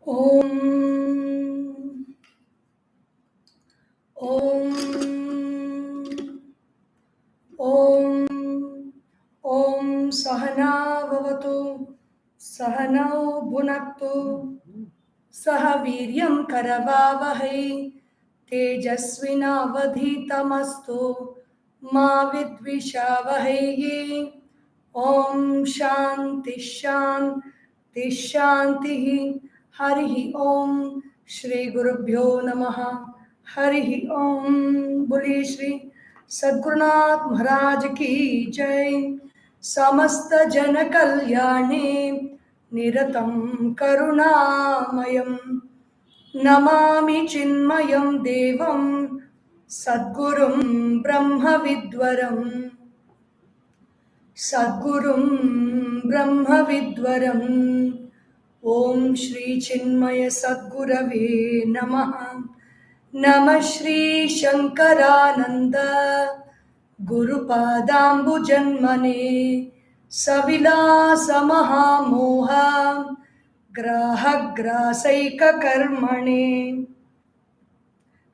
Om Om Om Om Sahana Vavatu Sahanau Bhunaktu Saha Viryam Karavavahai Tejasvinavadhitamastu Ma Vidvishavahai Om Shanti Shanti Shanti Harihi Om Shri Gurubhyo Namaha Harihi Om Boli Shri Sadgurunath Maharaj Ki Jai समस्त जन कल्याणे निरतं करुणामयं नमामि चिन्मयं देवं सद्गुरुं ब्रह्मविद्वरम् ॐ श्री चिन्मय सद्गुरवे नमः नमः Shri Shankaranand गुरुपादाम्बुजन्मने सविलास महामोह ग्राहग्रासैककर्मणे.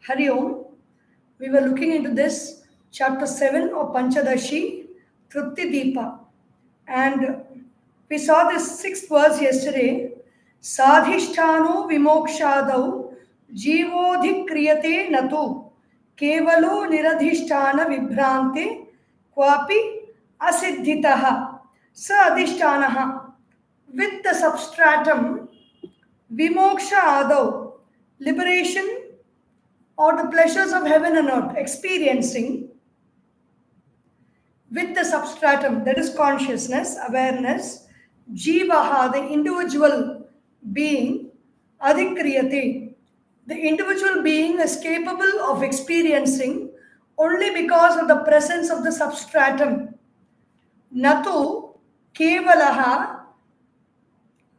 Hari Om. We were looking into this chapter 7 of Panchadashi, Tripti Dipa. And we saw this 6th verse yesterday. Sadhisthano vimokshadau jivodhikriyate natu Kevalo niradhisthana vibhrante kwapi asiddhitaha sa adhisthanaha. With the substratum vimoksha adau, liberation or the pleasures of heaven and earth, experiencing, with the substratum, that is consciousness, awareness, jivaha, the individual being, adhikriyate, the individual being is capable of experiencing only because of the presence of the substratum. Natu kevalaha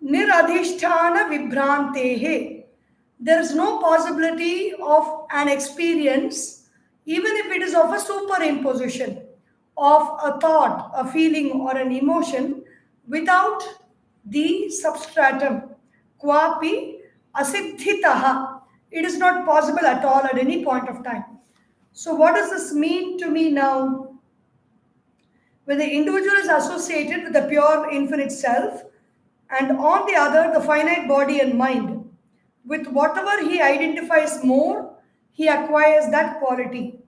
niradhisthana vibhrantehe. There is no possibility of an experience, even if it is of a superimposition of a thought, a feeling, or an emotion, without the substratum. Kwapi asiddhitaha. It is not possible at all at any point of time. So what does this mean to me now? When the individual is associated with the pure infinite self, and on the other, the finite body and mind, with whatever he identifies more, he acquires that quality.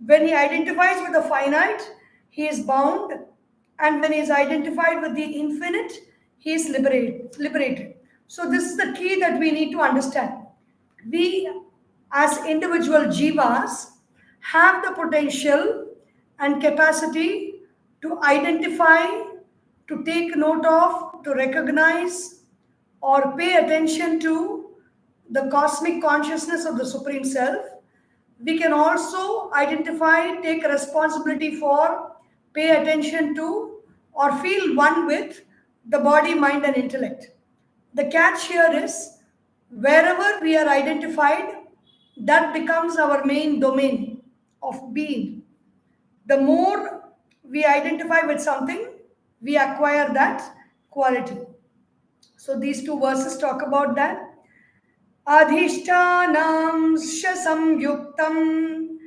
When he identifies with the finite, he is bound, and when he is identified with the infinite, he is liberated. So this is the key that we need to understand. We as individual jivas have the potential and capacity to identify, to take note of, to recognize, or pay attention to the cosmic consciousness of the Supreme Self. We can also identify, take responsibility for, pay attention to, or feel one with the body, mind, and intellect. The catch here is, wherever we are identified, that becomes our main domain of being. The more we identify with something, we acquire that quality. So these two verses talk about that. Adhishtanam samyuktam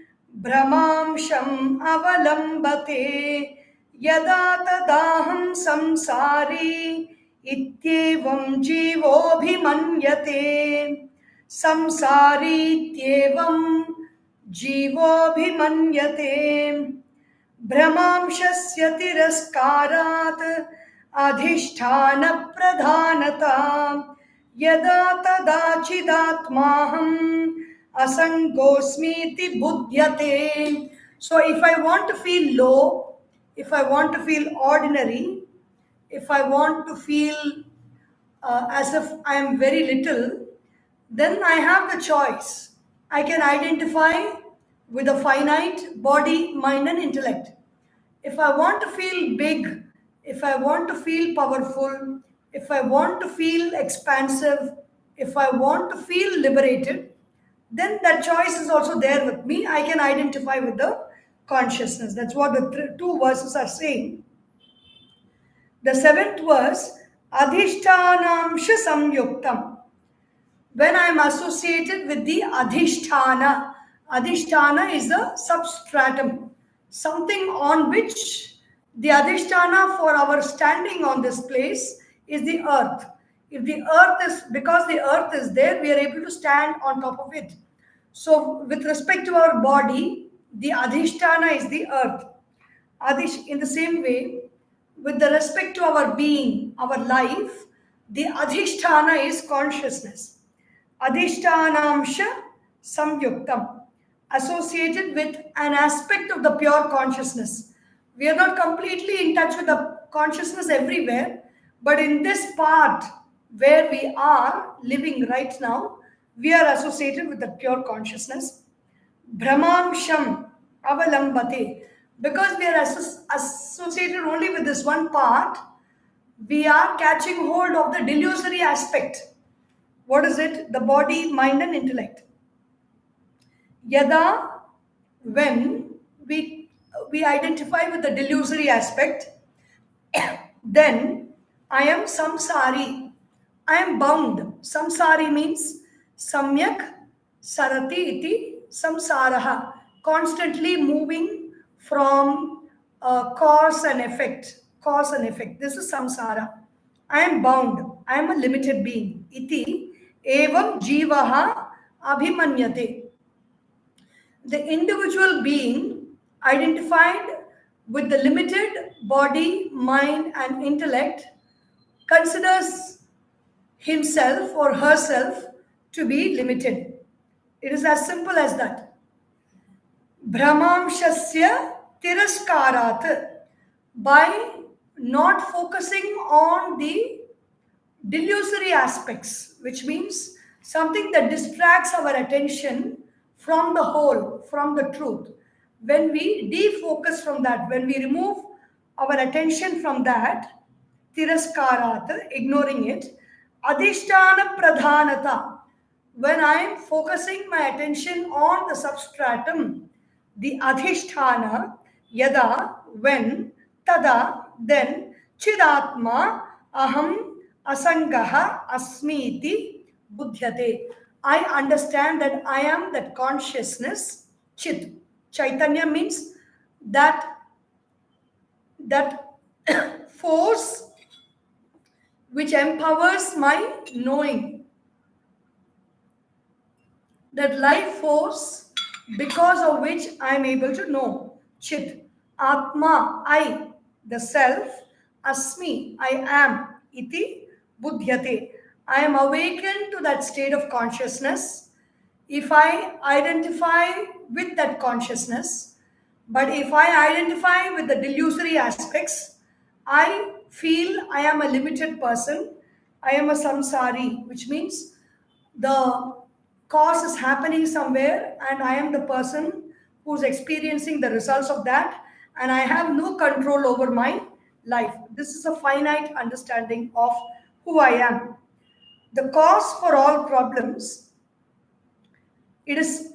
brahmamsham avalambate yada tadaham samsari ityevam jivobhimanyate samsari ityevam jivobhimanyate brahmamshasya tiraskarat adhisthana pradhanata yada tadachidatmaham asangosmiti buddhyate. So if I want to feel low, if I want to feel ordinary, if I want to feel as if I am very little, then I have the choice. I can identify with a finite body, mind, and intellect. If I want to feel big, if I want to feel powerful, if I want to feel expansive, if I want to feel liberated, then that choice is also there with me. I can identify with the consciousness. That's what the two verses are saying. The 7th verse, Adhishtanamsha Samyuktam. when I am associated with the adhisthana. Adhisthana is the substratum, something on which the adhisthana for our standing on this place is the earth. If the earth is, because the earth is there, we are able to stand on top of it. So, with respect to our body, the adhisthana is the earth. In the same way, with the respect to our being, our life, the adhisthana is consciousness. Adhishtanamsha samyuktam, associated with an aspect of the pure consciousness. We are not completely in touch with the consciousness everywhere, but in this part where we are living right now, we are associated with the pure consciousness. Brahmamsham avalambate. Because we are associated only with this one part, we are catching hold of the delusory aspect. What is it? The body, mind, and intellect. Yada, when we identify with the delusory aspect, then I am samsari. I am bound. Samsari means samyak sarati iti samsaraha. Constantly moving from cause and effect. Cause and effect. This is samsara. I am bound. I am a limited being. Iti evam jivaha abhimanyate. The individual being identified with the limited body, mind, and intellect considers himself or herself to be limited. It is as simple as that. Brahmamshasya tiraskarat. By not focusing on the delusory aspects, which means something that distracts our attention from the whole, from the truth. When we defocus from that, when we remove our attention from that, tiraskarat, ignoring it, adhisthana pradhanata, when I am focusing my attention on the substratum, the adhisthana, yada, when, tada, then, chidatma, aham, asangaha, asmiti, buddhyate. I understand that I am that consciousness, chit. Chaitanya means that force which empowers my knowing. That life force because of which I am able to know. Chit. Atma, I, the self. Asmi, I am. Iti, buddhyate. I am awakened to that state of consciousness if I identify with that consciousness. But if I identify with the delusory aspects, I feel I am a limited person. I am a samsari, which means the cause is happening somewhere and I am the person who's experiencing the results of that, and I have no control over my life. This is a finite understanding of who I am. The cause for all problems. It is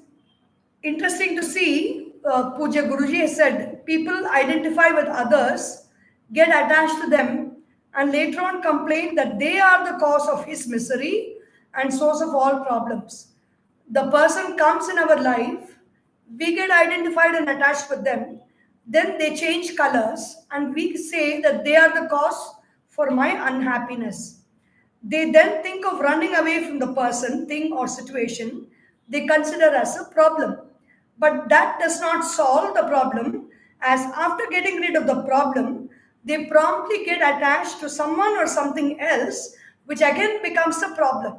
interesting to see, Puja Guruji has said, people identify with others, get attached to them, and later on complain that they are the cause of his misery and source of all problems. The person comes in our life, we get identified and attached with them, then they change colors, and we say that they are the cause for my unhappiness. They then think of running away from the person, thing, or situation they consider as a problem. But that does not solve the problem, as after getting rid of the problem, they promptly get attached to someone or something else, which again becomes a problem.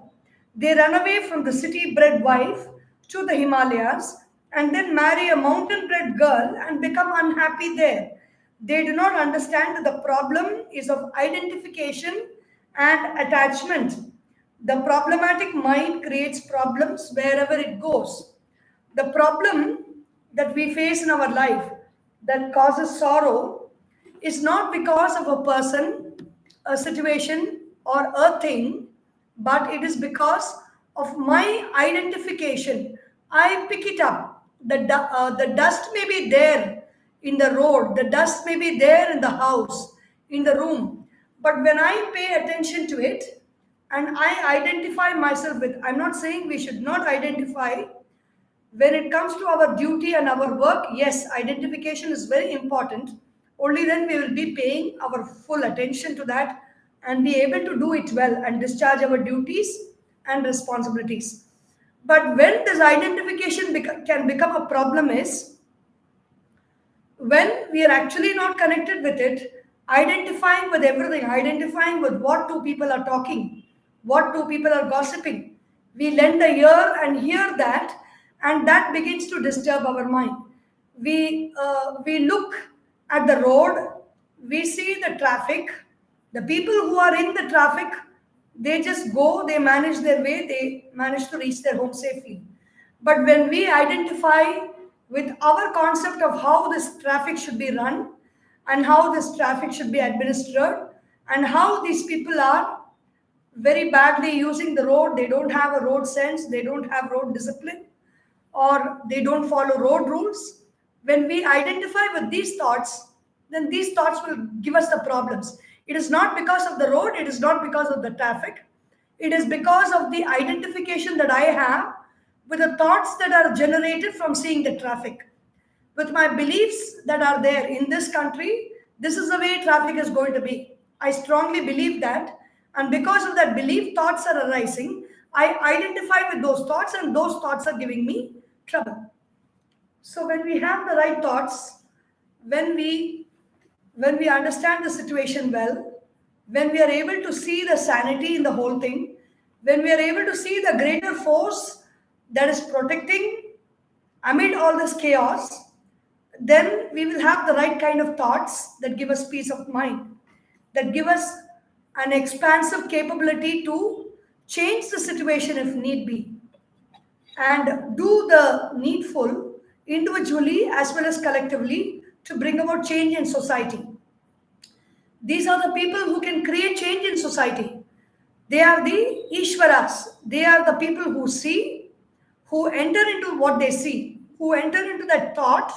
They run away from the city-bred wife to the Himalayas and then marry a mountain-bred girl and become unhappy there. They do not understand that the problem is of identification and attachment. The problematic mind creates problems wherever it goes. The problem that we face in our life that causes sorrow is not because of a person, a situation, or a thing, but it is because of my identification. I pick it up. The dust may be there in the road, the dust may be there in the house, in the room, but when I pay attention to it, and I identify myself with. I'm not saying we should not identify. When it comes to our duty and our work, yes, identification is very important. Only then we will be paying our full attention to that and be able to do it well and discharge our duties and responsibilities. But when this identification can become a problem is when we are actually not connected with it, identifying with everything, identifying with what two people are talking, what two people are gossiping. We lend a ear and hear that, and that begins to disturb our mind. We look at the road, we see the traffic, the people who are in the traffic, they just go, they manage their way, they manage to reach their home safely. But when we identify with our concept of how this traffic should be run and how this traffic should be administered and how these people are very badly using the road, they don't have a road sense, they don't have road discipline, or they don't follow road rules. When we identify with these thoughts, then these thoughts will give us the problems. It is not because of the road, it is not because of the traffic, it is because of the identification that I have with the thoughts that are generated from seeing the traffic. With my beliefs that are there in this country, this is the way traffic is going to be. I strongly believe that. And because of that belief, thoughts are arising. I identify with those thoughts, and those thoughts are giving me trouble. So when we have the right thoughts, when we when we understand the situation well, when we are able to see the sanity in the whole thing, when we are able to see the greater force that is protecting amid all this chaos, then we will have the right kind of thoughts that give us peace of mind, that give us an expansive capability to change the situation if need be, and do the needful individually as well as collectively to bring about change in society. These are the people who can create change in society. They are the Ishwaras. They are the people who see, who enter into what they see, who enter into that thought,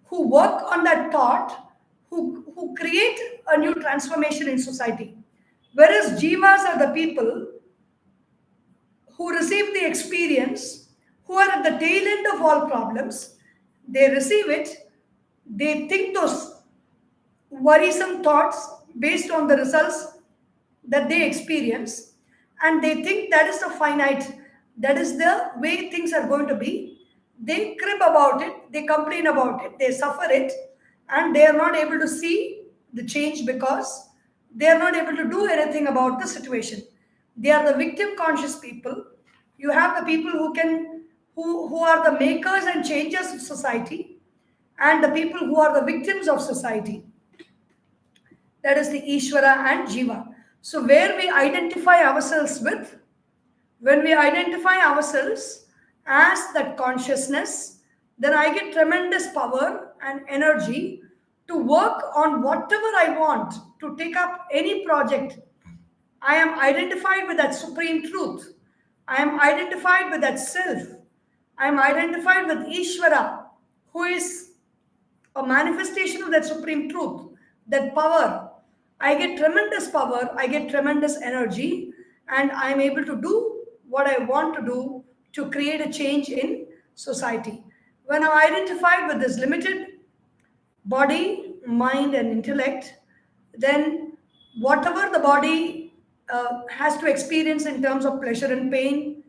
who work on that thought, who create a new transformation in society. Whereas Jivas are the people who receive the experience, who are at the tail end of all problems. They receive it, they think those worrisome thoughts based on the results that they experience, and they think that is the finite, that is the way things are going to be. They crib about it, they complain about it, they suffer it, and they are not able to see the change because they are not able to do anything about the situation. They are the victim conscious people. You have the people who are the makers and changers of society, and the people who are the victims of society. That is the Ishvara and Jiva. So where we identify ourselves with, when we identify ourselves as that consciousness, then I get tremendous power and energy to work on whatever I want, to take up any project. I am identified with that supreme truth. I am identified with that self. I am identified with Ishvara, who is a manifestation of that supreme truth, that power. I get tremendous power, I get tremendous energy, and I am able to do what I want to do to create a change in society. When I'm identified with this limited body, mind, and intellect, then whatever the body has to experience in terms of pleasure and pain,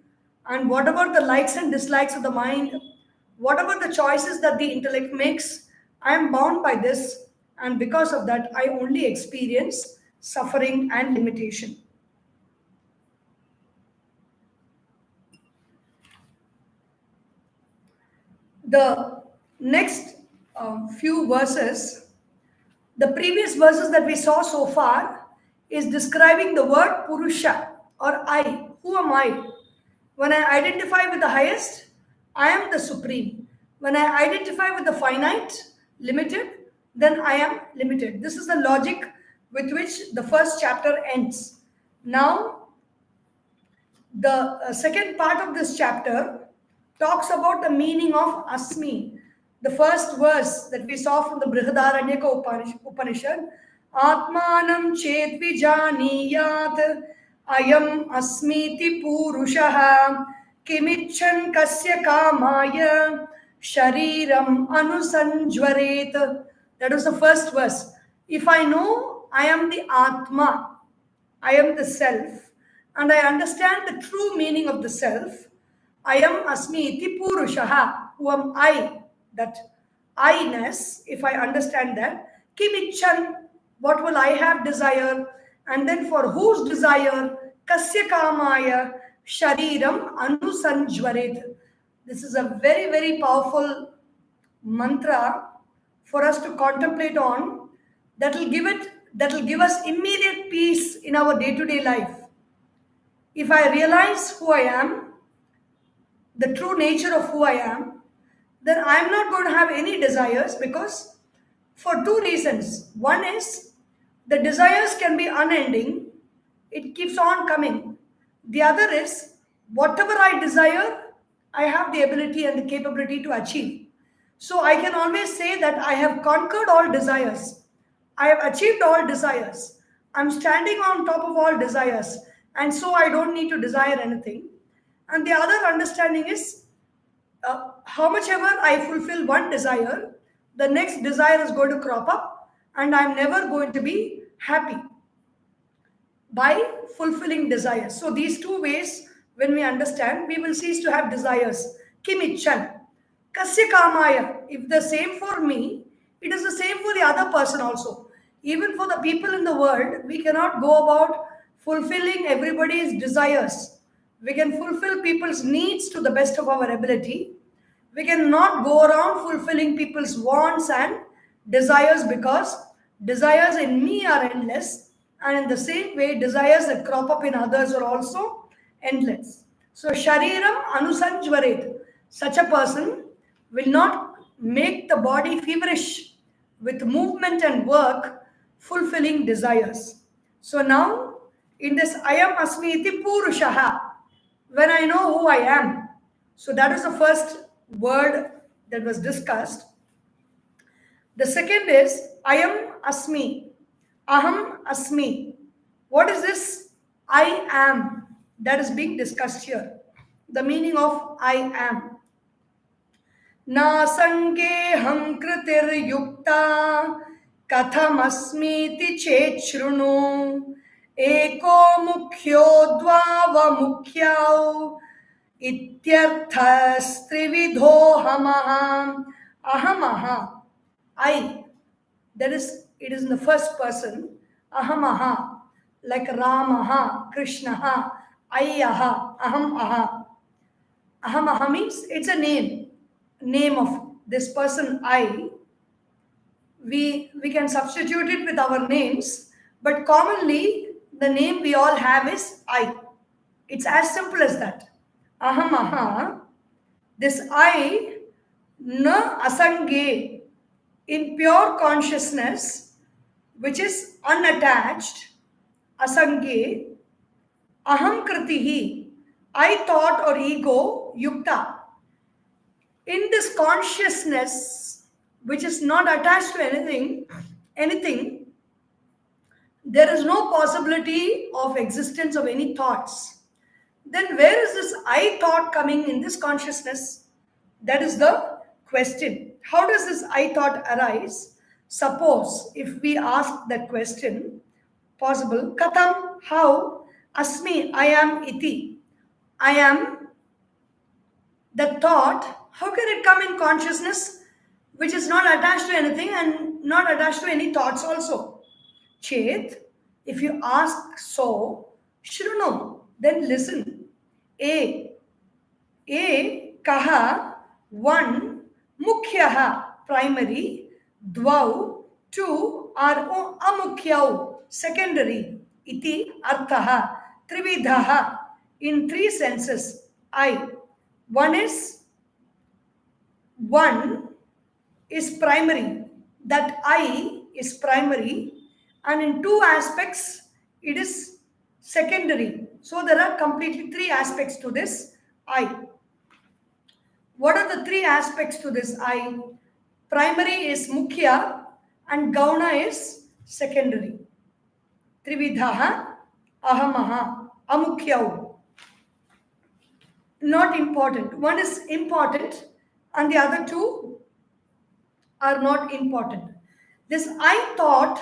and whatever the likes and dislikes of the mind, whatever the choices that the intellect makes, I am bound by this, and because of that, I only experience suffering and limitation. The next few verses, the previous verses that we saw so far, is describing the word Purusha or I. Who am I? When I identify with the highest, I am the supreme. When I identify with the finite, limited, then I am limited. This is the logic with which the first chapter ends. Now, the second part of this chapter talks about the meaning of Asmi. The first verse that we saw from the Brihadaranyaka Upanishad, Atmanam chet vijaniyat Ayam asmiti purushaha kimichan kasya kamaya shariram anusanjvaret. That was the first verse. If I know I am the Atma, I am the self, and I understand the true meaning of the self, I am asmi iti purushaha, who am I, that I-ness, if I understand that, kimichan, what will I have desire, and then for whose desire, kasya kamaya, shariram anusanjvaret. This is a very, very powerful mantra for us to contemplate on, that will give us immediate peace in our day-to-day life. If I realize who I am, the true nature of who I am, then I am not going to have any desires, because for two reasons. One is the desires can be unending, it keeps on coming. The other is whatever I desire, I have the ability and the capability to achieve. So I can always say that I have conquered all desires. I have achieved all desires. I'm standing on top of all desires. And so I don't need to desire anything. And the other understanding is how much ever I fulfill one desire, the next desire is going to crop up, and I'm never going to be happy by fulfilling desires. So these two ways, when we understand, we will cease to have desires. Kimichan. Kasya kamaya. If the same for me, it is the same for the other person also. Even for the people in the world, we cannot go about fulfilling everybody's desires. We can fulfill people's needs to the best of our ability. We cannot go around fulfilling people's wants and desires, because desires in me are endless, and in the same way, desires that crop up in others are also endless. So, shariram anusanjvaret. Such a person will not make the body feverish with movement and work, fulfilling desires. So now, in this ayam asmi iti purushaha, when I know who I am, so that is the first word that was discussed. The second is ayam asmi, aham asmi. What is this I am that is being discussed here? The meaning of I am. नासंगेऽहं कृतिर्युक्ता कथमस्मीति चेच्छृणु echo मुख्यो द्वावमुख्यौ इत्यर्थस्त्रिविधोऽहमः अहमः I, that is, it is in the first person, ahamaha, like Ramaha, Krishnaha, Ayaha, ahamaha. Ahamaha means it's a name of this person I. We can substitute it with our names, but commonly the name we all have is I. It's as simple as that. Ahamaha, this I, na asange, in pure consciousness, which is unattached, asange, aham kritihi, I thought or ego, yukta. In this consciousness, which is not attached to anything, there is no possibility of existence of any thoughts. Then where is this I thought coming in this consciousness? That is the question. How does this I thought arise? Suppose if we ask that question, possible, katam, how, asmi, I am iti, I am, the thought, how can it come in consciousness which is not attached to anything and not attached to any thoughts also? Chet, if you ask so, shrunum, then listen. A, kaha, one, mukhyaha, primary, dvau, two, are amukhyau, secondary, iti, arthaha, trividhaha, in three senses, I. One is primary, that I is primary, and in two aspects it is secondary. So there are completely three aspects to this I. What are the three aspects to this I? Primary is mukhya and gauna is secondary. Trividhaha ahamaha. Amukhyau. Not important. One is important and the other two are not important. This I thought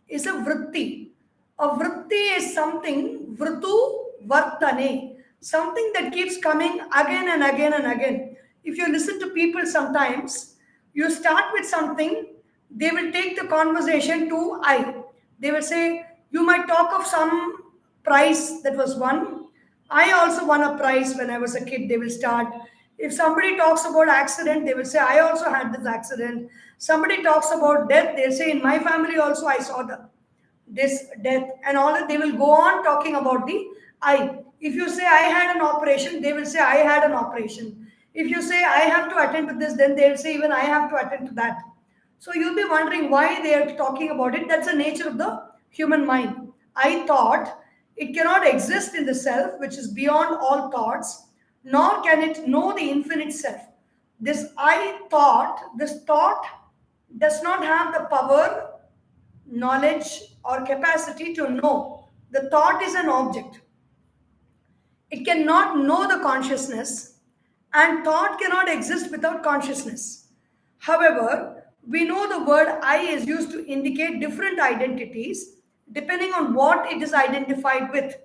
is a vritti. A vritti is something, vritu vartane, something that keeps coming again and again and again. If you listen to people sometimes, you start with something, they will take the conversation to I. They will say, you might talk of some prize that was won. I also won a prize when I was a kid. They will start. If somebody talks about accident, they will say, I also had this accident. Somebody talks about death, they'll say, in my family also I saw this death. And all that, they will go on talking about the I. If you say, I had an operation, they will say, I had an operation. If you say, I have to attend to this, then they'll say, even I have to attend to that. So you'll be wondering why they are talking about it. That's the nature of the human mind. I thought it cannot exist in the self, which is beyond all thoughts, nor can it know the infinite self. This I thought, this thought does not have the power, knowledge, or capacity to know. The thought is an object. It cannot know the consciousness, and thought cannot exist without consciousness. However, we know the word I is used to indicate different identities depending on what it is identified with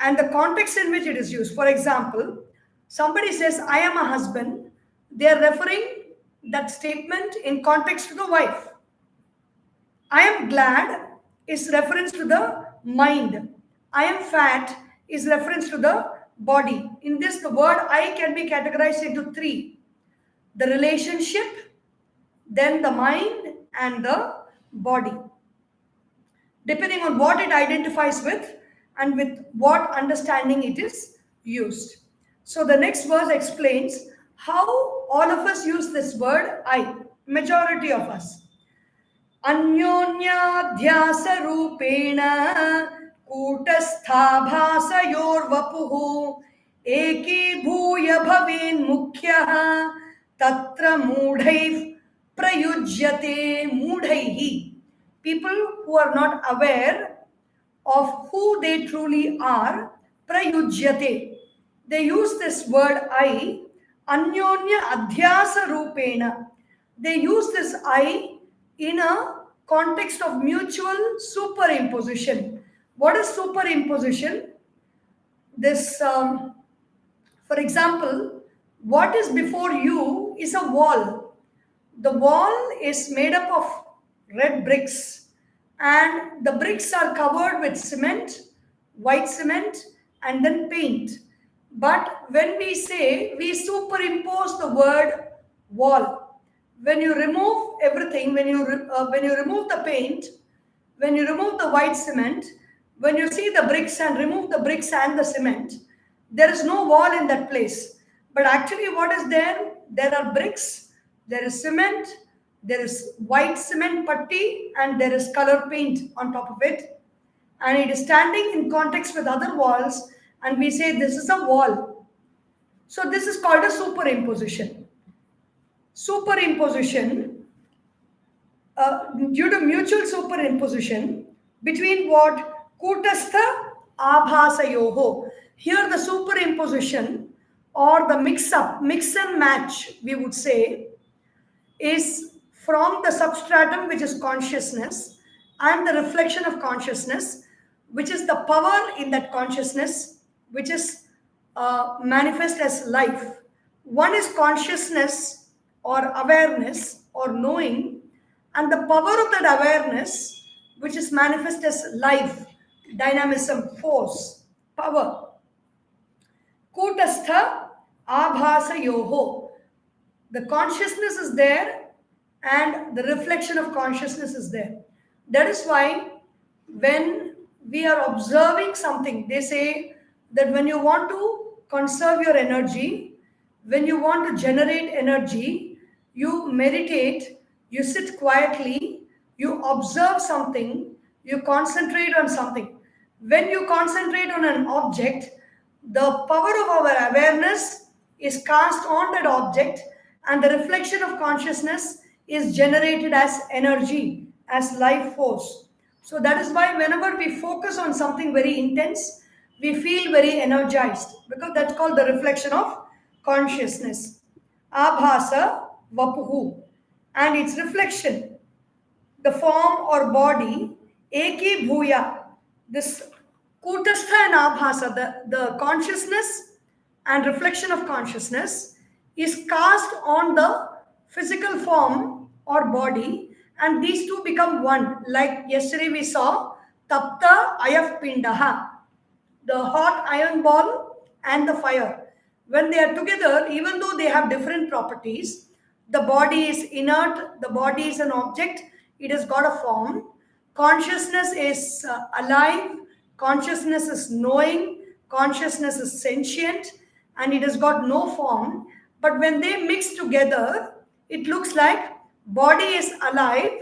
and the context in which it is used. For example, somebody says, I am a husband, they are referring that statement in context to the wife. I am glad is reference to the mind. I am fat is reference to the body. In this, the word I can be categorized into three: the relationship, then the mind, and the body, depending on what it identifies with and with what understanding it is used. So the next verse explains how all of us use this word I, majority of us. अन्योन्याध्यासरूपेण कूटस्थाभासयोर्वपुः एकीभूय भवेन्मुख्यः तत्र मूढैः प्रयुज्यते मूढैः. People who are not aware of who they truly are, prayujyate. They use this word I, anyonya adhyasa rupena. They use this I in a context of mutual superimposition. What is superimposition? This, for example, what is before you is a wall. The wall is made up of red bricks, and the bricks are covered with cement, white cement, and then paint. But when we say we superimpose the word wall, when you remove everything, when you remove the paint, when you remove the white cement, when you see the bricks and remove the bricks and the cement, there is no wall in that place. But actually what is there? There are bricks, there is cement, there is white cement putty, and there is color paint on top of it. And it is standing in context with other walls, and we say this is a wall. So this is called a superimposition. Superimposition, due to mutual superimposition between what? Kutastha abhasayoho. Here the superimposition or the mix and match, we would say, is from the substratum, which is consciousness, and the reflection of consciousness, which is the power in that consciousness, which is manifest as life. One is consciousness or awareness or knowing, and the power of that awareness, which is manifest as life, dynamism, force, power. Kutastha abhasayoho. The consciousness is there and the reflection of consciousness is there. That is why when we are observing something, they say that when you want to conserve your energy, when you want to generate energy, you meditate, you sit quietly, you observe something, you concentrate on something. When you concentrate on an object, the power of our awareness is cast on that object, and the reflection of consciousness is generated as energy, as life force. So that is why whenever we focus on something very intense, we feel very energized because that's called the reflection of consciousness. Abhasa vapuhu, and its reflection, the form or body, eki bhuya, this kutastha and abhasa, the consciousness and reflection of consciousness is cast on the physical form or body, and these two become one. Like yesterday we saw tapta ayaf pindaha, the hot iron ball and the fire. When they are together, even though they have different properties, the body is inert, the body is an object, it has got a form. Consciousness is alive, consciousness is knowing, consciousness is sentient, and it has got no form. But when they mix together, it looks like body is alive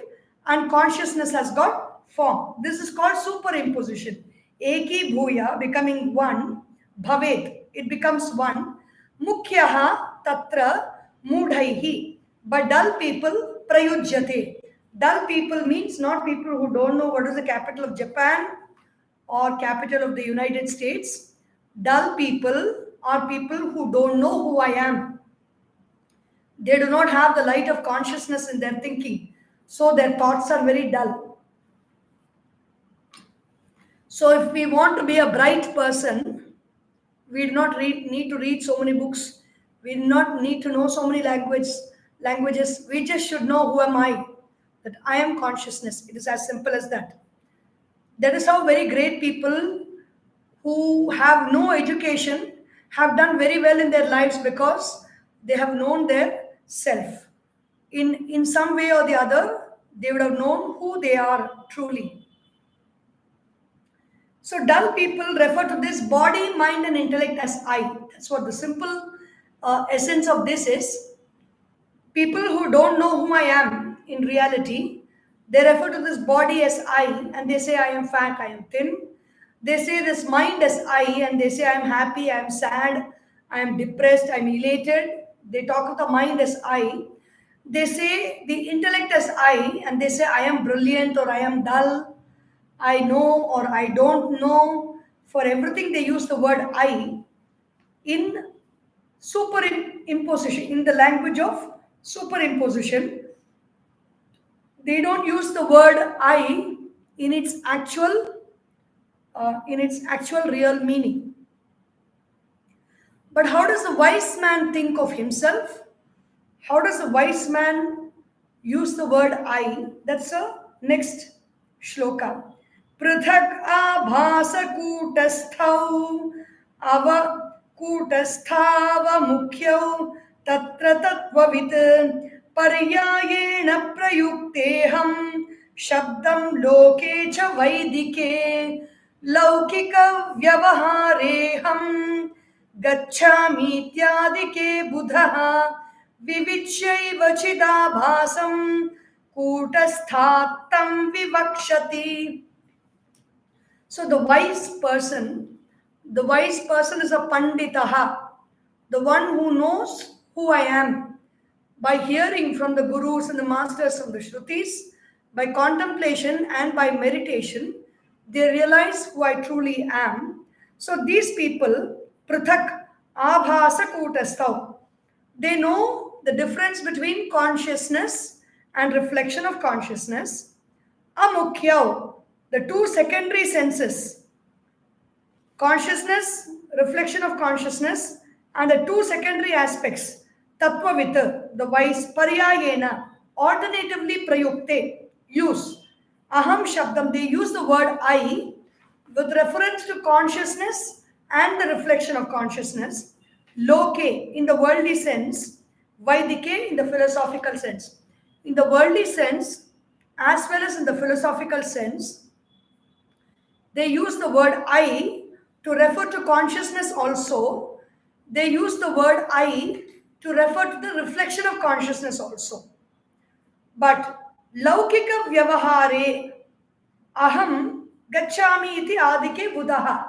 and consciousness has got form. This is called superimposition. Eki bhuya, becoming one, bhavet, it becomes one. Mukhyaha tatra mudhaihi, but dull people prayujyate. Dull people means not people who don't know what is the capital of Japan or capital of the United States. Dull people are people who don't know who I am. They do not have the light of consciousness in their thinking, so their thoughts are very dull. So if we want to be a bright person, we do not need to read so many books. We do not need to know so many languages. We just should know who am I, that I am consciousness. It is as simple as that. That is how very great people who have no education have done very well in their lives, because they have known their self. In some way or the other, they would have known who they are truly. So dull people refer to this body, mind, and intellect as I. That's what the simple essence of this is. People who don't know who I am in reality, they refer to this body as I, and they say I am fat, I am thin. They say this mind as I, and they say I am happy, I am sad, I am depressed, I am elated. They talk of the mind as I. They say the intellect as I, and they say I am brilliant or I am dull, I know or I don't know. For everything, they use the word I in superimposition, in the language of superimposition. They don't use the word I in its actual real meaning. But how does the wise man think of himself? How does the wise man use the word I? That's a next shloka. Prithak abhasa kutasthau ava kutasthava mukhyau tatra tatvavit paryayena prayukteham shabdam loke cha vaidike laukika vyavahareham gacchami ityadike buddha vivichaiva chidabhasam kutasthatam vivakshati. So the wise person is a panditaha, the one who knows who I am by hearing from the gurus and the masters from the shrutis, by contemplation and by meditation. They realize who I truly am. So these people, prithak abhasa kutastav, they know the difference between consciousness and reflection of consciousness. Amukhyau, the two secondary senses, consciousness, reflection of consciousness, and the two secondary aspects, tattvavita, the wise, paryayena, alternatively prayukte, use. Aham shabdam, they use the word I with reference to consciousness and the reflection of consciousness. Loke, in the worldly sense, Vaidike, in the philosophical sense. In the worldly sense, as well as in the philosophical sense, they use the word I to refer to consciousness also. They use the word I to refer to the reflection of consciousness also. But laukika vyavahare aham gacchami iti adike buddha.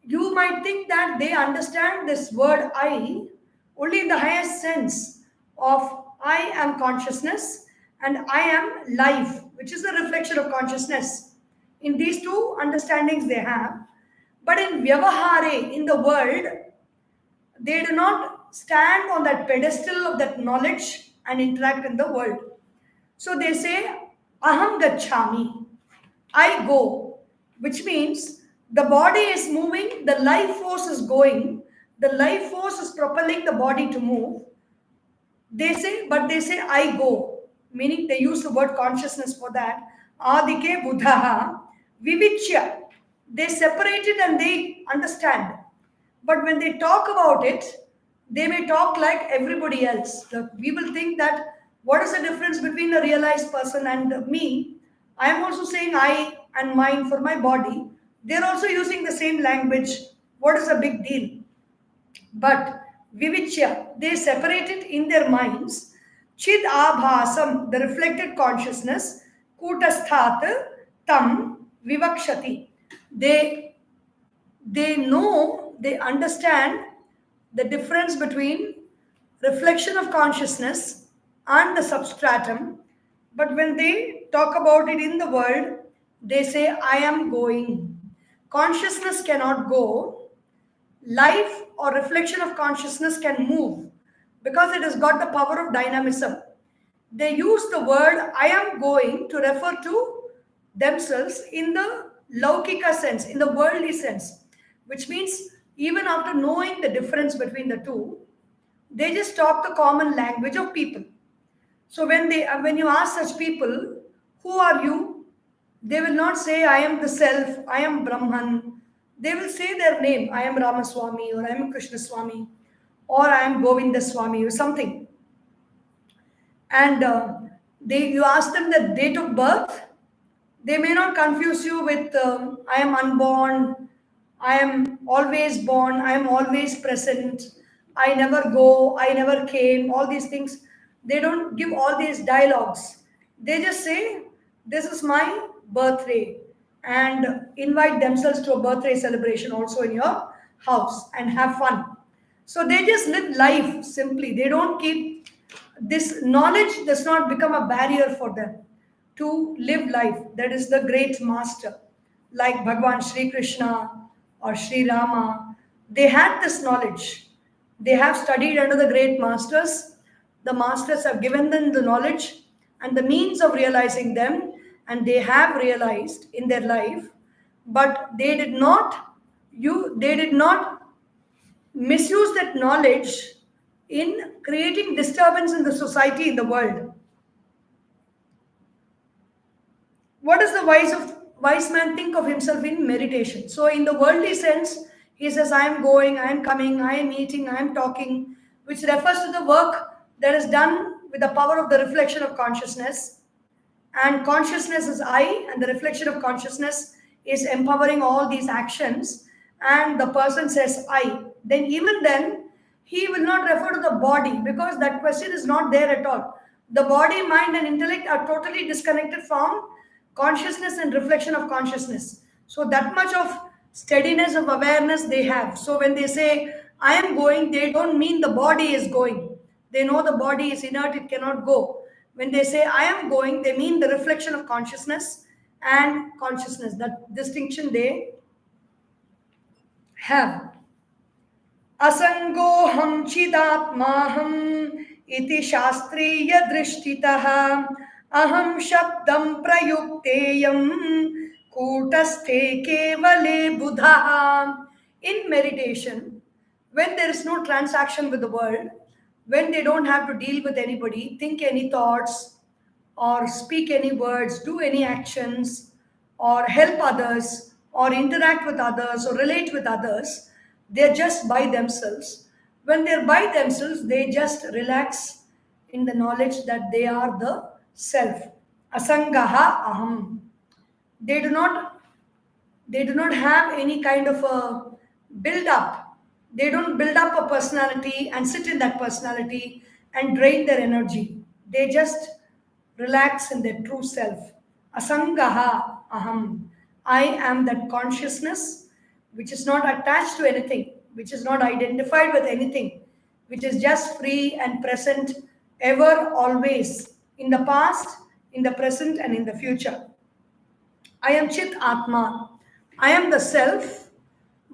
You might think that they understand this word I only in the highest sense of I am consciousness and I am life, which is the reflection of consciousness. In these two understandings they have. But in Vyavahare, in the world, they do not stand on that pedestal of that knowledge and interact in the world. So they say, Aham Gachami, I go, which means the body is moving, the life force is going, the life force is propelling the body to move. They say, I go, meaning they use the word consciousness for that. Adike Buddha, Vivichya. They separate it and they understand. But when they talk about it, they may talk like everybody else. We will think that what is the difference between a realized person and me? I am also saying I and mine for my body. They're also using the same language. What is the big deal? But Vivichya, they separate it in their minds. Chid abhasam, the reflected consciousness, kutasthat tam vivakshati. They know, they understand the difference between reflection of consciousness and the substratum. But when they talk about it in the world, they say, I am going. Consciousness cannot go. Life or reflection of consciousness can move because it has got the power of dynamism. They use the word I am going to refer to themselves in the laukika sense, in the worldly sense, which means even after knowing the difference between the two, they just talk the common language of people. So when you ask such people, who are you? They will not say, I am the self, I am Brahman. They will say their name, I am Ramaswamy, or I am Krishna Swami, or I am Govinda Swami, or something. And you ask them the date of birth, they may not confuse you with I am unborn, I am always born, I am always present, I never go, I never came, all these things. They don't give all these dialogues. They just say, this is my birthday, and invite themselves to a birthday celebration also in your house and have fun. So they just live life simply. They don't keep this knowledge, does not become a barrier for them to live life. That is the great master, like Bhagwan Sri Krishna or Sri Rama. They had this knowledge. They have studied under the great masters. The masters have given them the knowledge and the means of realizing them, and they have realized in their life, but they did not misuse that knowledge in creating disturbance in the society, in the world. What does the wise man think of himself in meditation? So in the worldly sense, he says, I am going, I am coming, I am eating, I am talking, which refers to the work that is done with the power of the reflection of consciousness. And consciousness is I, and the reflection of consciousness is empowering all these actions. And the person says I. Then even then, he will not refer to the body, because that question is not there at all. The body, mind, and intellect are totally disconnected from consciousness and reflection of consciousness. So that much of steadiness of awareness they have. So when they say, I am going, they don't mean the body is going. They know the body is inert, it cannot go. When they say, I am going, they mean the reflection of consciousness and consciousness. That distinction they have. Asangoham chidatmaham iti shastriya drishtitaha aham shabdam prayukteyam kutasthe kevale buddha. In meditation, when there is no transaction with the world, when they don't have to deal with anybody, think any thoughts, or speak any words, do any actions, or help others, or interact with others, or relate with others, they're just by themselves. When they're by themselves, they just relax in the knowledge that they are the self. Asangaha aham. They do not have any kind of a build up. They don't build up a personality and sit in that personality and drain their energy. They just relax in their true self. Asangaha aham. I am that consciousness which is not attached to anything, which is not identified with anything, which is just free and present ever, always, in the past, in the present, and in the future. I am Chit Atma. I am the self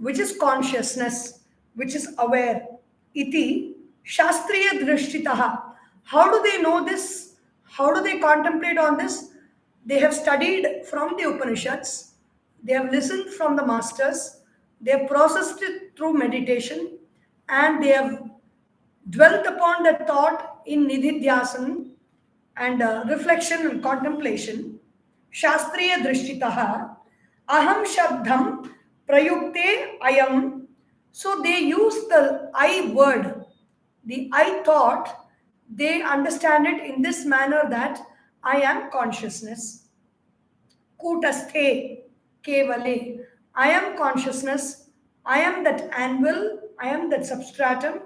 which is consciousness, which is aware. Iti Shastriya Drishtitaha. How do they know this? How do they contemplate on this? They have studied from the Upanishads, they have listened from the masters, they have processed it through meditation, and they have dwelt upon the thought in nididhyasan and reflection and contemplation. Shastriya Drishtitaha aham shabdham prayukte ayam. So they use the I word, the I thought, they understand it in this manner that I am consciousness. Kutasthe kevale. I am consciousness. I am that anvil. I am that substratum.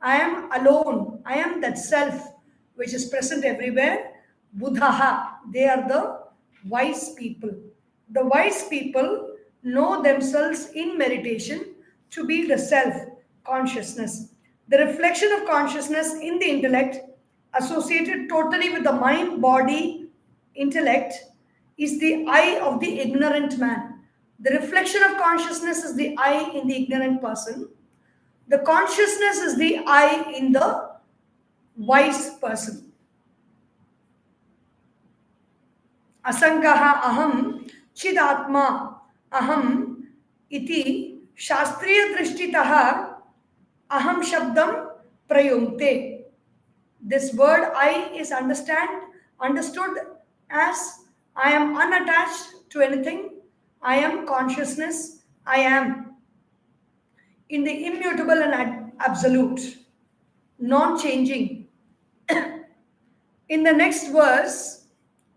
I am alone. I am that self which is present everywhere. Buddhaha. They are the wise people. The wise people know themselves in meditation to be the self consciousness. The reflection of consciousness in the intellect, associated totally with the mind, body, intellect, is the I of the ignorant man. The reflection of consciousness is the I in the ignorant person. The consciousness is the I in the wise person. Asangaha aham chidatma aham iti shastriya drishtitaha aham shabdam prayumte. This word I is understood as I am unattached to anything. I am consciousness. I am in the immutable and absolute, non-changing. In the next verse,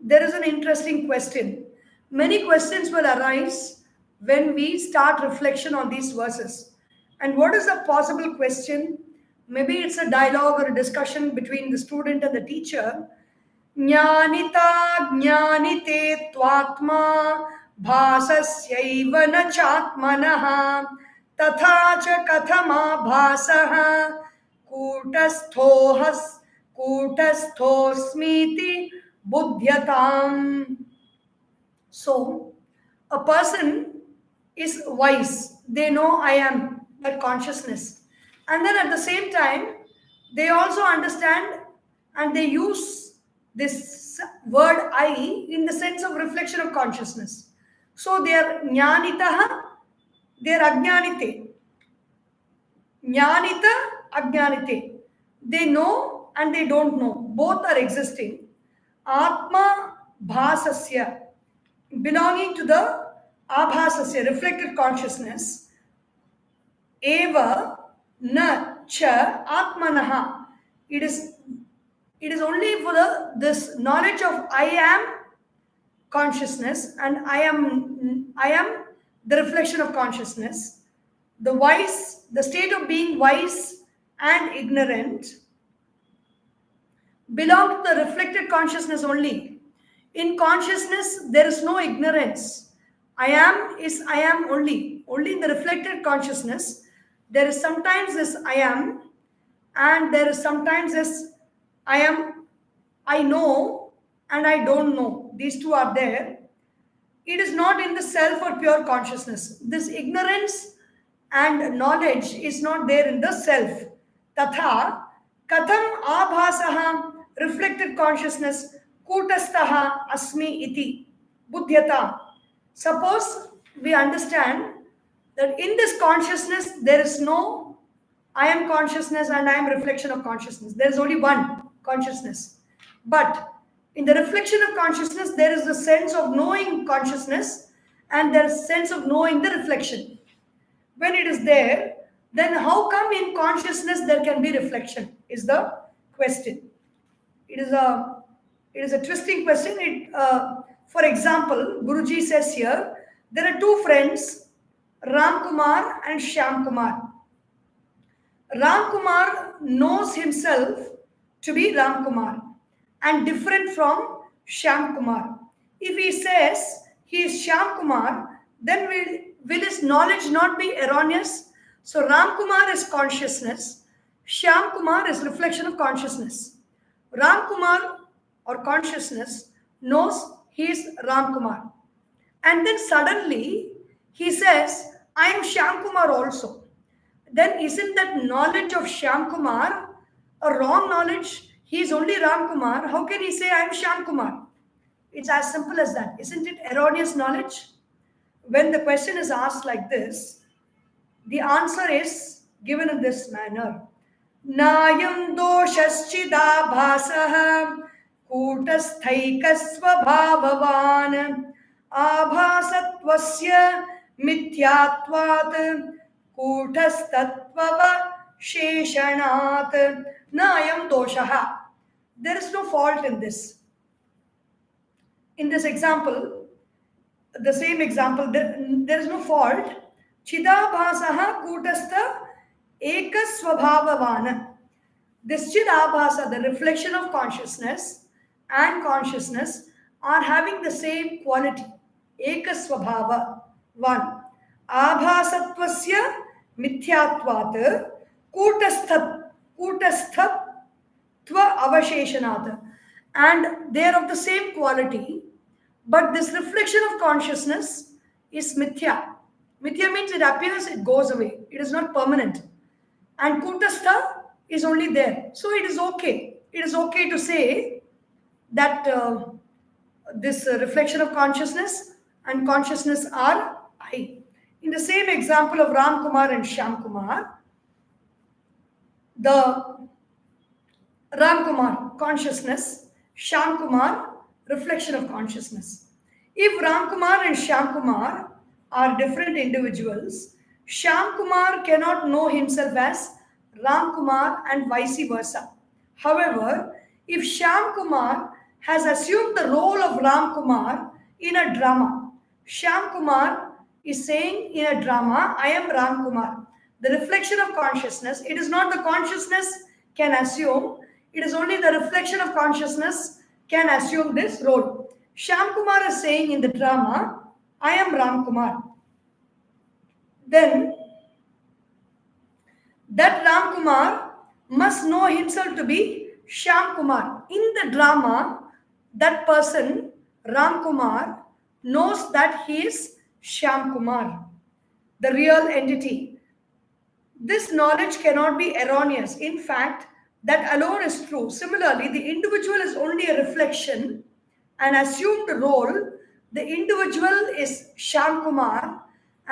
there is an interesting question. Many questions will arise when we start reflection on these verses. And what is a possible question? Maybe it's a dialogue or a discussion between the student and the teacher. Jnanita jnanite tvatma bhasasyaiva na chatmanaha tatha cha kathama bhasaha kutasthosmiti buddhyatam. So, a person is wise. They know I am, that consciousness. And then at the same time, they also understand and they use this word I in the sense of reflection of consciousness. So they are jnanitaha, they are ajnanite. Jnanita, ajnanite. They know and they don't know. Both are existing. Atma bhasasya, belonging to the abhasasya, reflected consciousness. Eva na cha atmanaha. It is only for this knowledge of I am consciousness and I am the reflection of consciousness. The wise, the state of being wise and ignorant belong to the reflected consciousness only. In consciousness, there is no ignorance. I am is I am only. Only in the reflected consciousness, there is sometimes this I am, and there is sometimes this I am, I know, and I don't know. These two are there. It is not in the self or pure consciousness. This ignorance and knowledge is not there in the self. Tatha, katham abhasaha, reflected consciousness, kutastaha asmi iti, buddhyata. Suppose we understand that in this consciousness there is no I am consciousness and I am reflection of consciousness. There is only one consciousness. But in the reflection of consciousness, there is the sense of knowing consciousness and there is sense of knowing the reflection. When it is there, then how come in consciousness there can be reflection is the question. It is a twisting question. For example, Guruji says here, there are two friends, Ram Kumar and Shyam Kumar. Ram Kumar knows himself to be Ram Kumar and different from Shyam Kumar. If he says he is Shyam Kumar, then will his knowledge not be erroneous? So Ram Kumar is consciousness, Shyam Kumar is reflection of consciousness. Ram Kumar or consciousness knows he is Ram Kumar. And then suddenly he says, I am Shyamkumar also. Then isn't that knowledge of Shyamkumar a wrong knowledge? He is only Ramkumar. How can he say I am Shyamkumar? It's as simple as that. Isn't it erroneous knowledge? When the question is asked like this, the answer is given in this manner. Nayam doshaschidaabhasah kutasthaikasvabhavavan abhasatvasya mithyatvat kutastatvava sheshanat. Nayam doshaha. There is no fault in this. In this example, the same example, there is no fault. Chidabhasaha kutastha ekasvabhavavana. This chidabhasa, the reflection of consciousness and consciousness, are having the same quality. Ekasvabhava, one. Abhasatvasya mithyatvat kutastha tva avasheshanat. And they are of the same quality, but this reflection of consciousness is mithya. Mithya means it appears, it goes away. It is not permanent. And kutastha is only there. So it is okay. It is okay to say that this reflection of consciousness and consciousness are I. In the same example of Ram Kumar and Shyam Kumar, the Ram Kumar, consciousness, Shyam Kumar, reflection of consciousness. If Ram Kumar and Shyam Kumar are different individuals, Shyam Kumar cannot know himself as Ram Kumar and vice versa. However, if Shyam Kumar has assumed the role of Ram Kumar in a drama, Shyam Kumar is saying in a drama, I am Ram Kumar. The reflection of consciousness, it is not the consciousness can assume, it is only the reflection of consciousness can assume this role. Shyam Kumar is saying in the drama, I am Ram Kumar. Then that Ram Kumar must know himself to be Shyam Kumar. In the drama, that person, Ram Kumar, knows that he is Shyam Kumar, the real entity. This knowledge cannot be erroneous. In fact, that alone is true. Similarly, the individual is only a reflection and assumed role. The individual is Shyam Kumar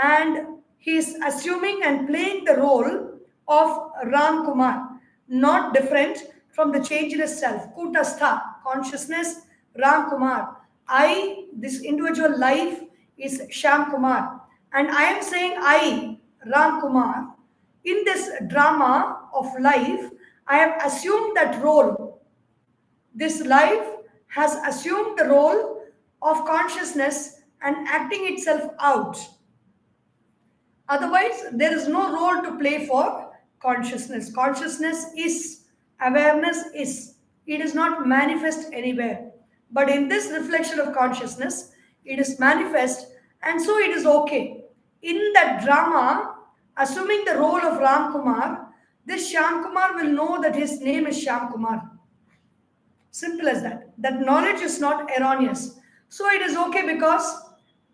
and he is assuming and playing the role of Ram Kumar, not different from the changeless self. Kutastha, consciousness, Ram Kumar. I, this individual life, is Shyam Kumar. And I am saying I, Ram Kumar. In this drama of life, I have assumed that role. This life has assumed the role of consciousness and acting itself out. Otherwise, there is no role to play for consciousness. Consciousness is, awareness is. It is not manifest anywhere. But in this reflection of consciousness, it is manifest and so it is okay. In that drama, assuming the role of Ram Kumar, this Shyam Kumar will know that his name is Shyam Kumar. Simple as that. That knowledge is not erroneous. So it is okay because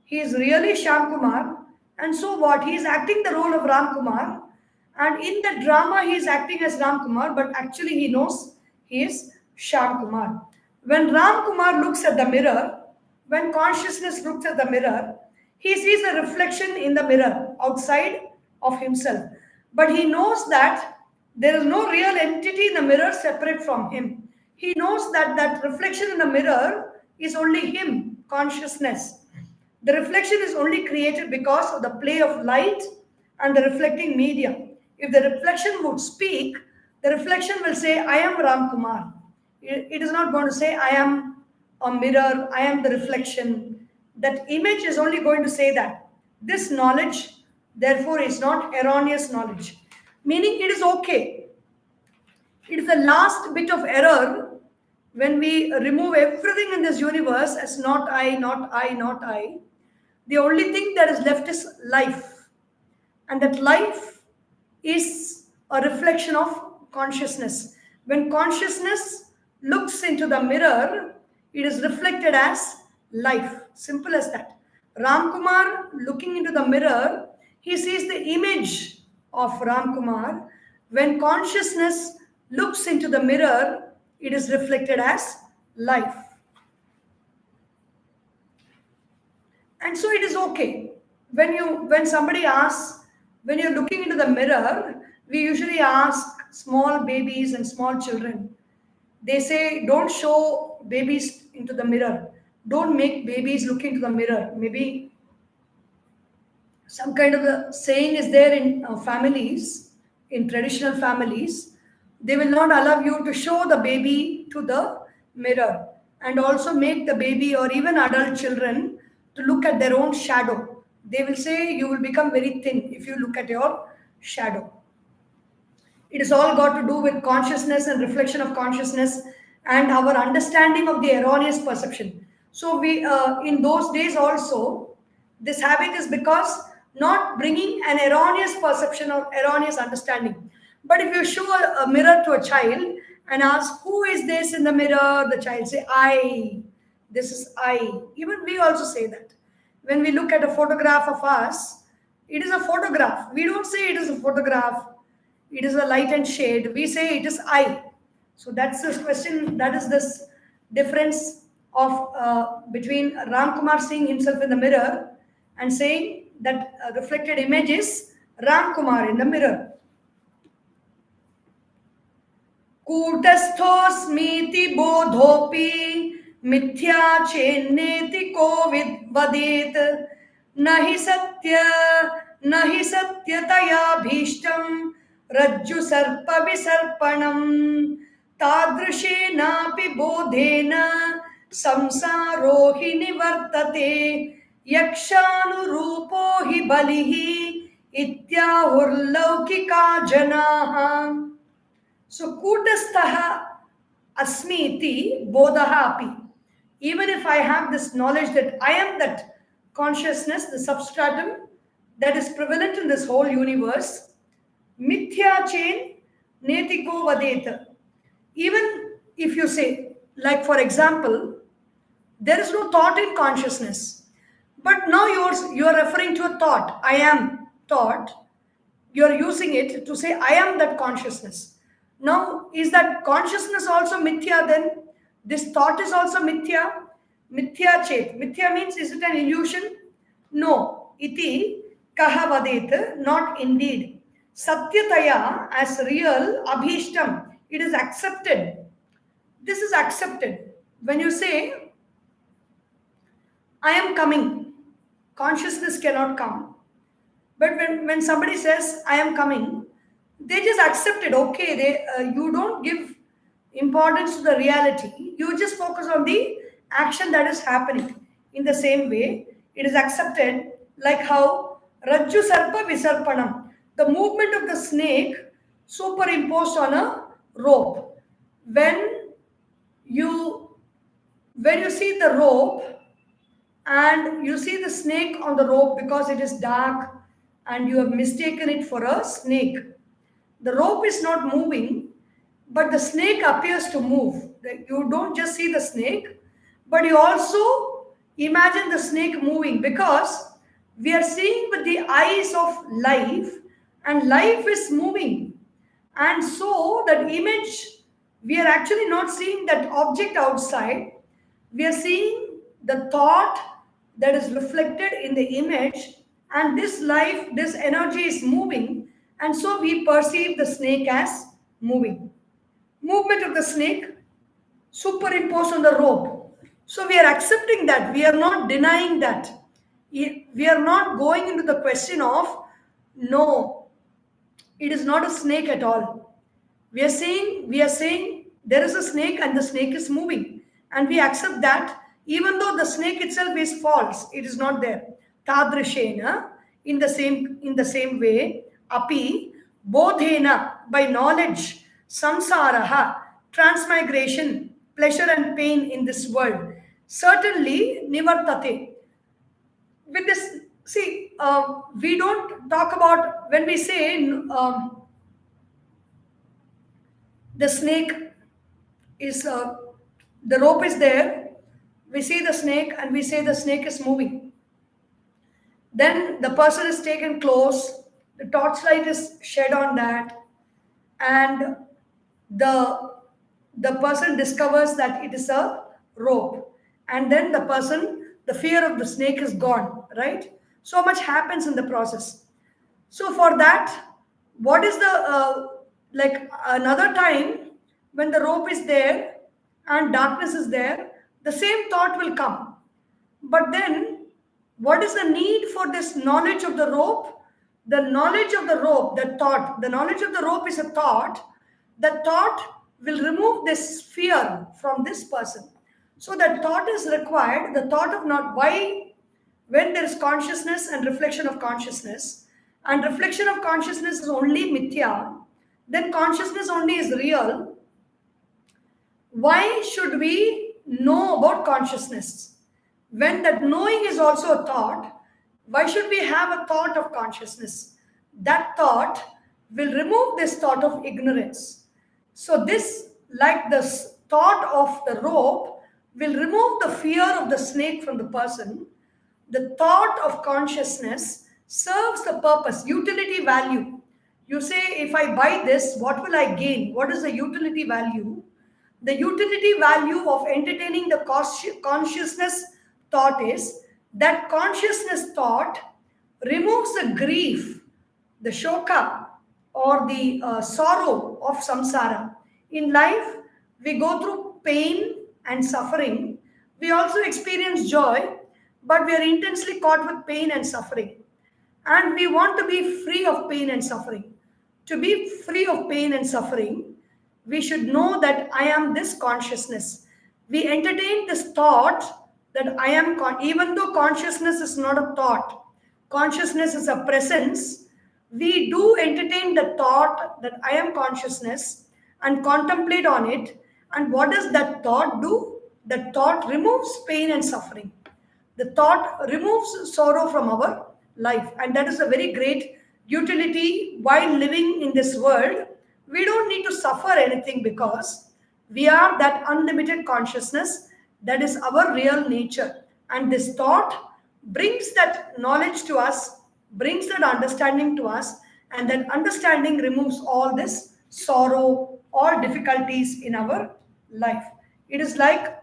he is really Shyam Kumar. And so what? He is acting the role of Ram Kumar. And in the drama, he is acting as Ram Kumar. But actually, he knows he is Shyam Kumar. When Ram Kumar looks at the mirror, when consciousness looks at the mirror, he sees a reflection in the mirror outside of himself. But he knows that there is no real entity in the mirror separate from him. He knows that that reflection in the mirror is only him, consciousness. The reflection is only created because of the play of light and the reflecting medium. If the reflection would speak, the reflection will say, I am Ram Kumar. It is not going to say, I am a mirror, I am the reflection. That image is only going to say that. This knowledge, therefore, is not erroneous knowledge. Meaning it is okay. It is the last bit of error when we remove everything in this universe as not I, not I, not I. The only thing that is left is life. And that life is a reflection of consciousness. When consciousness looks into the mirror, it is reflected as life. Simple as that. Ram Kumar looking into the mirror He sees the image of Ramkumar. When consciousness looks into the mirror, it is reflected as life. And so it is okay. When somebody asks, when you're looking into the mirror, we usually ask small babies and small children. They say, don't show babies into the mirror. Don't make babies look into the mirror. Maybe some kind of a saying is there in families, in traditional families. They will not allow you to show the baby to the mirror, and also make the baby or even adult children to look at their own shadow. They will say you will become very thin if you look at your shadow. It is all got to do with consciousness and reflection of consciousness and our understanding of the erroneous perception. So we, in those days also, this habit is because not bringing an erroneous perception or erroneous understanding. But if you show a mirror to a child and ask, who is this in the mirror? The child say, I. This is I. Even we also say that. When we look at a photograph of us, it is a photograph. We don't say it is a photograph. It is a light and shade. We say it is I. So that's this question. That is this difference of between Ramkumar seeing himself in the mirror and saying that reflected image is Ramkumar in the mirror. कूटस्थोऽस्मीति बोधोऽपि मिथ्या चेन्नेति को वदेत् न हि सत्यतयाभीष्टं रज्जु सर्प विसर्पणम् तादृशेनापि बोधेन संसारो हि निवर्तते यक्षानुरूपो हि बलिः इत्याहुर्लौकिका जनाः. So kutasthaha asmi iti bodaha api. Even if I have this knowledge that I am that consciousness, the substratum that is prevalent in this whole universe, mithya chain netiko vadeta. Even if you say, like for example, there is no thought in consciousness, but now you are referring to a thought. I am thought. You are using it to say I am that consciousness. Now, is that consciousness also mithya then? This thought is also mithya? Mithya chet. Mithya means, is it an illusion? No. Iti kaha vadet, not indeed. Satyataya as real, abhishtam, it is accepted. This is accepted. When you say, I am coming, consciousness cannot come. But when somebody says, I am coming, they just accept it. Okay, you don't give importance to the reality. You just focus on the action that is happening. In the same way, it is accepted, like how Rajju Sarpa Visarpanam, the movement of the snake superimposed on a rope. When you see the rope and you see the snake on the rope because it is dark and you have mistaken it for a snake, the rope is not moving, but the snake appears to move. You don't just see the snake, but you also imagine the snake moving, because we are seeing with the eyes of life and life is moving. And so that image, we are actually not seeing that object outside. We are seeing the thought that is reflected in the image, and this life, this energy is moving. And so we perceive the snake as moving. Movement of the snake superimposed on the rope. So we are accepting that. We are not denying that. We are not going into the question of, no, it is not a snake at all. We are saying there is a snake and the snake is moving. And we accept that, even though the snake itself is false, it is not there. Tadrishena, in the same way, api, bodhena, by knowledge, samsaraha, transmigration, pleasure and pain in this world, certainly nivartate. With this, see, we don't talk about, when we say the snake is, the rope is there, we see the snake and we say the snake is moving. Then the person is taken close, the torchlight is shed on that, and the the person discovers that it is a rope, and then the fear of the snake is gone, right? So much happens in the process. So for that, what is the like another time when the rope is there and darkness is there, the same thought will come. But then, what is the need for this knowledge of the rope? The knowledge of the rope, the thought, the knowledge of the rope is a thought. The thought will remove this fear from this person. So that thought is required, the thought of not why, when there is consciousness and reflection of consciousness is only mithya, then consciousness only is real. Why should we know about consciousness? When that knowing is also a thought, why should we have a thought of consciousness? That thought will remove this thought of ignorance. So, this, like this thought of the rope, will remove the fear of the snake from the person. The thought of consciousness serves the purpose, utility value. You say, if I buy this, what will I gain? What is the utility value? The utility value of entertaining the consciousness thought is that consciousness thought removes the grief, the shoka, or the sorrow of samsara. In life, we go through pain and suffering. We also experience joy, but we are intensely caught with pain and suffering. And we want to be free of pain and suffering. To be free of pain and suffering, we should know that I am this consciousness. We entertain this thought that I am, even though consciousness is not a thought, consciousness is a presence, we do entertain the thought that I am consciousness and contemplate on it. And what does that thought do? That thought removes pain and suffering. The thought removes sorrow from our life. And that is a very great utility while living in this world. We don't need to suffer anything because we are that unlimited consciousness that is our real nature. And this thought brings that knowledge to us, brings that understanding to us, and that understanding removes all this sorrow, all difficulties in our life. It is like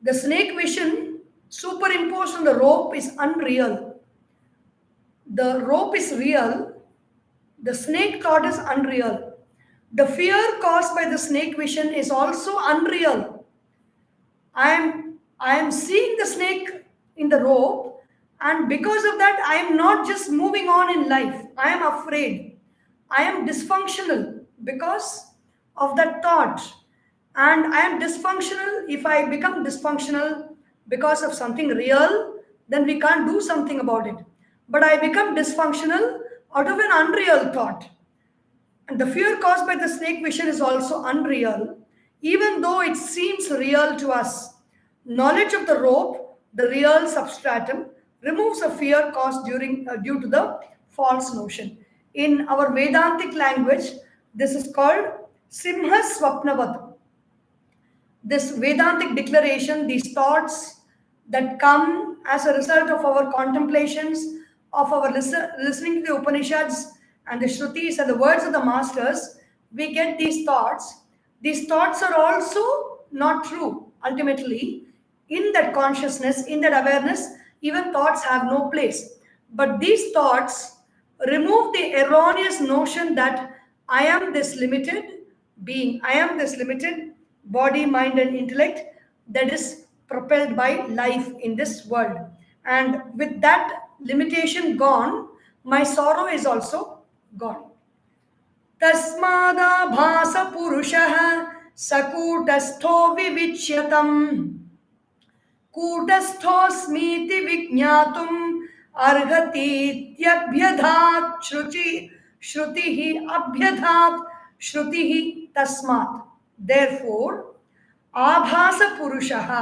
the snake vision superimposed on the rope is unreal. The rope is real, the snake thought is unreal. The fear caused by the snake vision is also unreal. I am seeing the snake in the rope, and because of that, I am not just moving on in life. I am afraid. I am dysfunctional because of that thought. And I am dysfunctional. If I become dysfunctional because of something real, then we can't do something about it. But I become dysfunctional out of an unreal thought. And the fear caused by the snake vision is also unreal, even though it seems real to us. Knowledge of the rope, the real substratum, removes a fear caused due to the false notion. In our Vedantic language, this is called Simha Swapnavat. This Vedantic declaration, these thoughts that come as a result of our contemplations, of our listening to the Upanishads and the Shrutis and the words of the masters, we get these thoughts. These thoughts are also not true. Ultimately, in that consciousness, in that awareness, even thoughts have no place. But these thoughts remove the erroneous notion that I am this limited being, I am this limited body, mind, and intellect that is propelled by life in this world. And with that limitation gone, my sorrow is also gone. Tasmada purushah sakutastho vivichyatam कूटस्थोऽस्मीति विज्ञातुम् अर्हतीत्यभ्यधात् श्रुतिः अभ्यधात् श्रुतिः तस्मात्. Therefore, abhasa purushaha,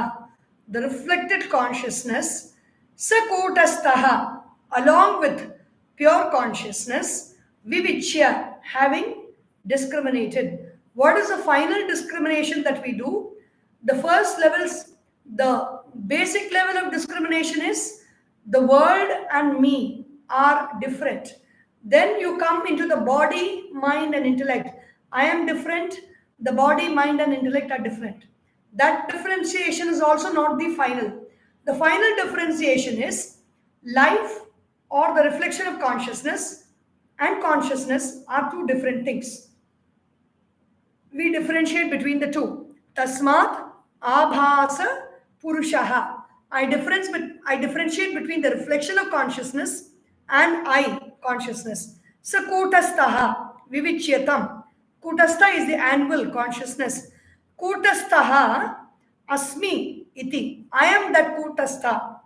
the reflected consciousness, sakutastaha, along with pure consciousness, vivichya, having discriminated. What is the final discrimination that we do? The first levels, the basic level of discrimination is the world and me are different. Then you come into the body, mind, and intellect. I am different, the body, mind, and intellect are different. That differentiation is also not the final. The final differentiation is life or the reflection of consciousness and consciousness are two different things. We differentiate between the two. Tasmat abhasa purushaha. I differentiate between the reflection of consciousness and I consciousness. So kutastaha vivicyatam. Kutastha is the anvil consciousness. Kutastaha asmi iti. I am that kutastha.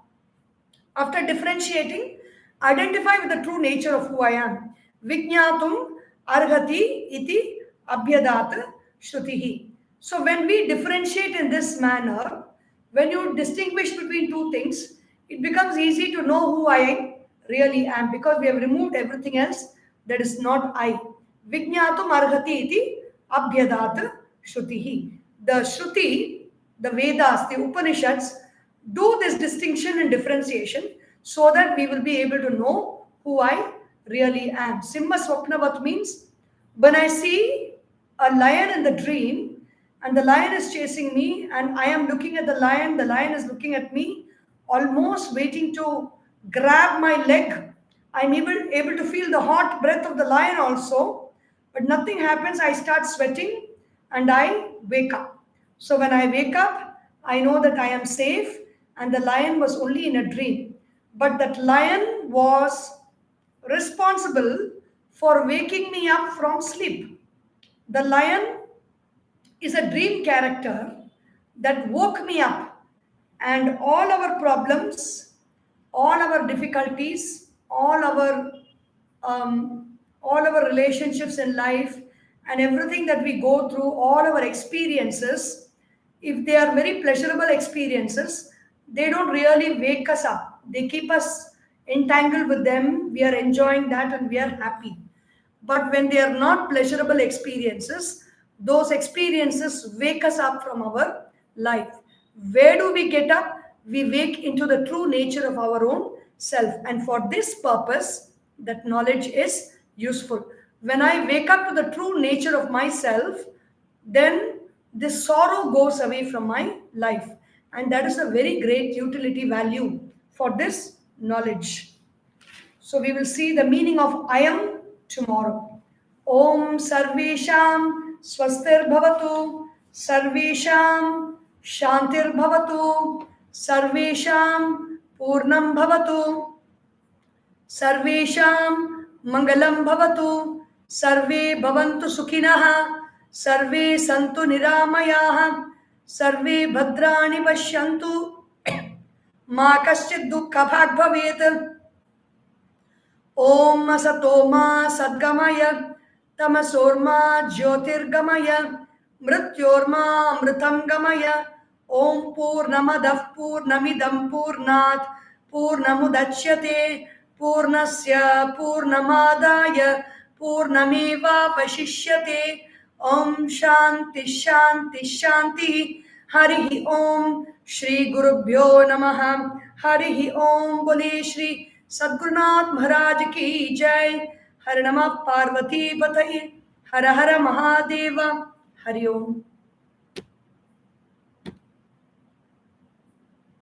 After differentiating, identify with the true nature of who I am. Vijñātum arhati iti abhyadat shrutihi. So when we differentiate in this manner, when you distinguish between two things, it becomes easy to know who I really am because we have removed everything else that is not I. Vijñātum arhati iti abhyadat shrutihi. The Shruti, the Vedas, the Upanishads, do this distinction and differentiation so that we will be able to know who I really am. Simha Swapnavat means when I see a lion in the dream and the lion is chasing me and I am looking at the lion is looking at me, almost waiting to grab my leg. I'm able to feel the hot breath of the lion also, but nothing happens. I start sweating and I wake up. So when I wake up, I know that I am safe and the lion was only in a dream. But that lion was responsible for waking me up from sleep. The lion is a dream character that woke me up, and all our problems, all our difficulties, all our relationships in life, and everything that we go through, all our experiences, if they are very pleasurable experiences, they don't really wake us up. They keep us entangled with them. We are enjoying that and we are happy. But when they are not pleasurable experiences, those experiences wake us up from our life. Where do we get up? We wake into the true nature of our own self. And for this purpose, that knowledge is useful. When I wake up to the true nature of myself, then this sorrow goes away from my life. And that is a very great utility value for this knowledge. So we will see the meaning of I am tomorrow. Om Sarvesham Swastir Bhavatu, Sarvesham Shantir Bhavatu, Sarvesham Purnam Bhavatu, Sarvesham Mangalam Bhavatu, Sarve Bhavantu Sukhinah, Sarve Santu Niramayah, Sarve Bhadrani Pashyantu, Ma Kaschid Dukkha Bhag Bhavet. Om Asatoma Sadgamaya, Tamasorma Jyotirgamaya, Mrityorma Amritam Gamaya, Om Purnamadav Purnamidam Purnat, Purnamudachyate, Purnasya Purnamadaya, Purnameva Vashishyate. Om Shanti Shanti Shanti. Harihi Om. Shri Gurubhyo Namaha. Harihi Om. Bole Shri सद्गुरुनाथ महाराज की जय. हर नमः पार्वती पतये. हर हर महादेव. हरि ओम.